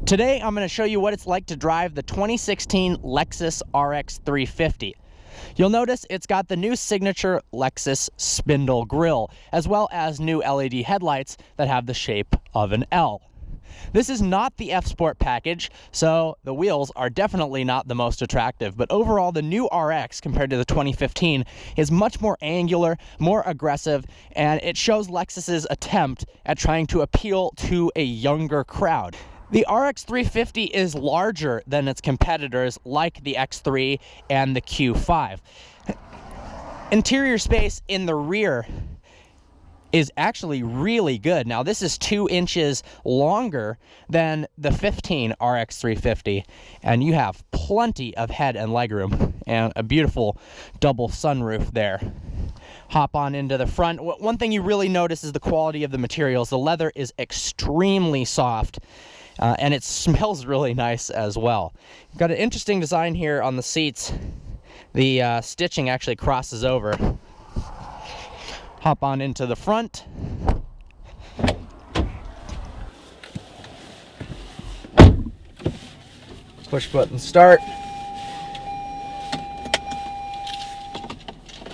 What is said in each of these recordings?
Today, I'm going to show you what it's like to drive the 2016 Lexus RX350. You'll notice it's got the new signature Lexus spindle grille, as well as new LED headlights that have the shape of an L. This is not the F-Sport package, so the wheels are definitely not the most attractive, but overall the new RX compared to the 2015 is much more angular, more aggressive, and it shows Lexus's attempt at trying to appeal to a younger crowd. The RX350 is larger than its competitors like the X3 and the Q5. Interior space in the rear is actually really good. Now this is 2 inches longer than the 15 RX350, and you have plenty of head and legroom and a beautiful double sunroof there. Hop on into the front. One thing you really notice is the quality of the materials. The leather is extremely soft. And it smells really nice as well. Got an interesting design here on the seats. The stitching actually crosses over. Hop on into the front. Push button start.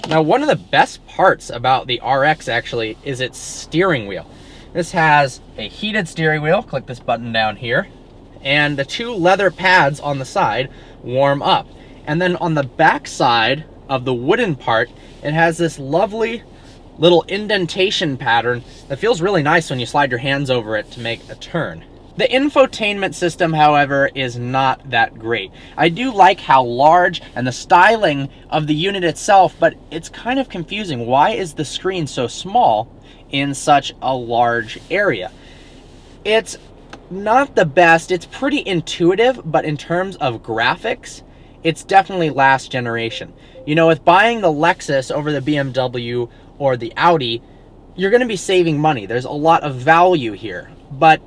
Now, one of the best parts about the RX actually is its steering wheel. This has a heated steering wheel, click this button down here, and the 2 leather pads on the side warm up. And then on the back side of the wooden part, it has this lovely little indentation pattern that feels really nice when you slide your hands over it to make a turn. The infotainment system, however, is not that great. I do like how large and the styling of the unit itself, but it's kind of confusing. Why is the screen so small in such a large area? It's not the best. It's pretty intuitive, but in terms of graphics, it's definitely last generation. You know, with buying the Lexus over the BMW or the Audi, you're going to be saving money. There's a lot of value here. But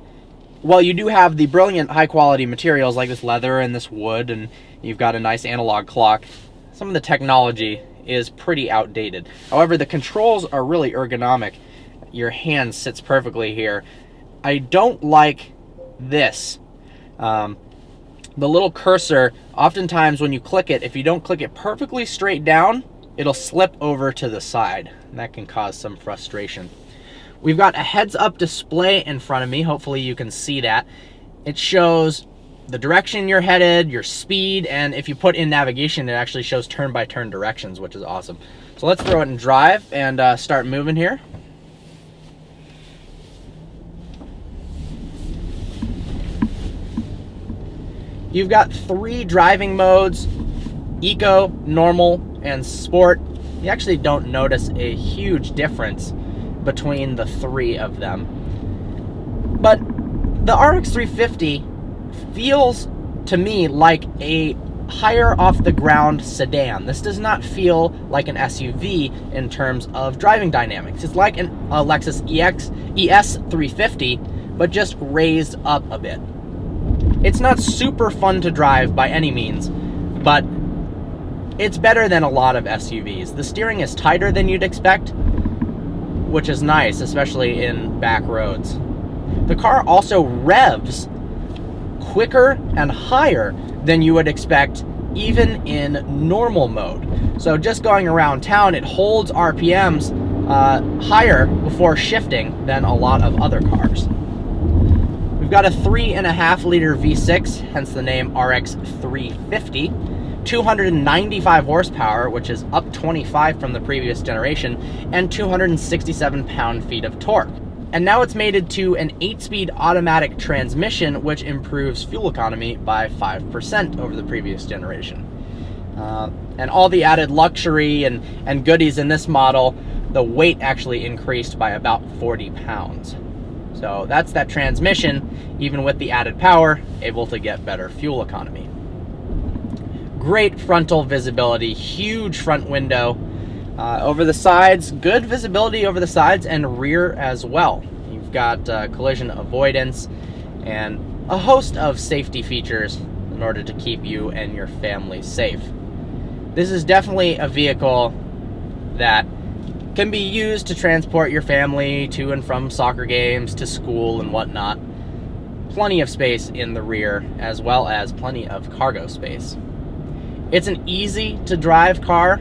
while you do have the brilliant high quality materials like this leather and this wood, and you've got a nice analog clock, some of the technology is pretty outdated. However, the controls are really ergonomic. Your hand sits perfectly here. I don't like this. The little cursor, oftentimes when you click it, if you don't click it perfectly straight down, it'll slip over to the side, and that can cause some frustration. We've got a heads-up display in front of me. Hopefully you can see that. It shows the direction you're headed, your speed, and if you put in navigation, it actually shows turn-by-turn directions, which is awesome. So let's throw it in drive and start moving here. You've got 3 driving modes: Eco, Normal, and Sport. You actually don't notice a huge difference between the 3 of them. But the RX350 feels to me like a higher off the ground sedan. This does not feel like an SUV in terms of driving dynamics. It's like a Lexus ES350, but just raised up a bit. It's not super fun to drive by any means, but it's better than a lot of SUVs. The steering is tighter than you'd expect, which is nice, especially in back roads. The car also revs quicker and higher than you would expect even in normal mode. So just going around town, it holds RPMs higher before shifting than a lot of other cars. We've got a 3.5 liter V6, hence the name RX350, 295 horsepower, which is up 25 from the previous generation, and 267 pound-feet of torque. And now it's mated to an 8-speed automatic transmission, which improves fuel economy by 5% over the previous generation. And all the added luxury and goodies in this model, the weight actually increased by about 40 pounds. So that's that transmission, even with the added power, able to get better fuel economy. Great frontal visibility, huge front window. Over the sides, good visibility over the sides and rear as well. You've got collision avoidance and a host of safety features in order to keep you and your family safe. This is definitely a vehicle that can be used to transport your family to and from soccer games, to school and whatnot. plenty of space in the rear, as well as plenty of cargo space. It's an easy to drive car.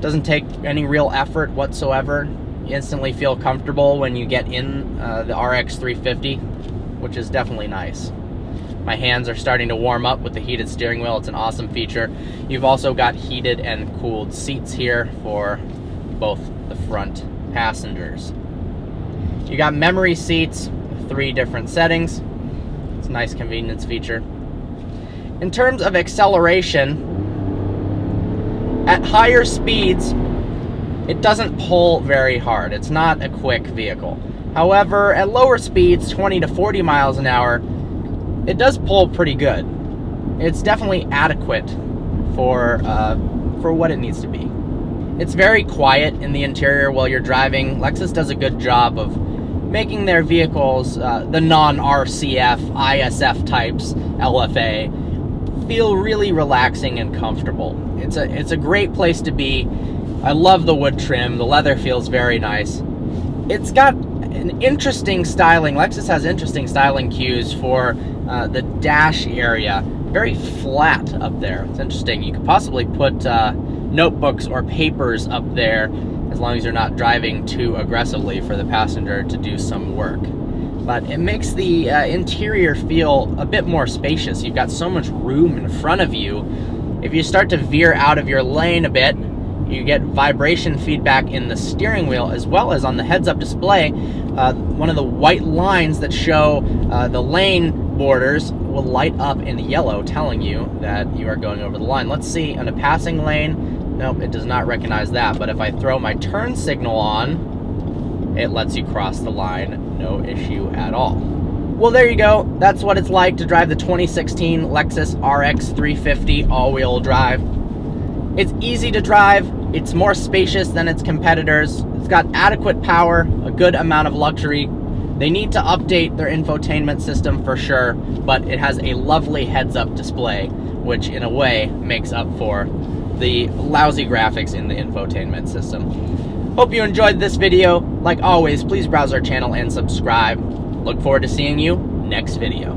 Doesn't take any real effort whatsoever. You instantly feel comfortable when you get in the RX350, which is definitely nice. My hands are starting to warm up with the heated steering wheel. It's an awesome feature. You've also got heated and cooled seats here for both the front passengers. You got memory seats, 3 different settings. It's a nice convenience feature. In terms of acceleration, at higher speeds, it doesn't pull very hard. It's not a quick vehicle. However, at lower speeds, 20 to 40 miles an hour, it does pull pretty good. It's definitely adequate for what it needs to be. It's very quiet in the interior while you're driving. Lexus does a good job of making their vehicles, the non-RCF, ISF types, LFA, feel really relaxing and comfortable. It's a great place to be. I love the wood trim. The leather feels very nice. It's got an interesting styling. Lexus has interesting styling cues for the dash area. Very flat up there. It's interesting. You could possibly put notebooks or papers up there as long as you're not driving too aggressively for the passenger to do some work. But it makes the interior feel a bit more spacious. You've got so much room in front of you. If you start to veer out of your lane a bit, you get vibration feedback in the steering wheel as well as on the heads-up display. One of the white lines that show the lane borders will light up in yellow, telling you that you are going over the line. Let's see, in a passing lane, nope, it does not recognize that. But if I throw my turn signal on, it lets you cross the line, no issue at all. Well, there you go. That's what it's like to drive the 2016 Lexus RX350 all-wheel drive. It's easy to drive. It's more spacious than its competitors. It's got adequate power, a good amount of luxury. They need to update their infotainment system for sure, but it has a lovely heads-up display, which in a way makes up for the lousy graphics in the infotainment system. Hope you enjoyed this video. Like always, please browse our channel and subscribe. Look forward to seeing you next video.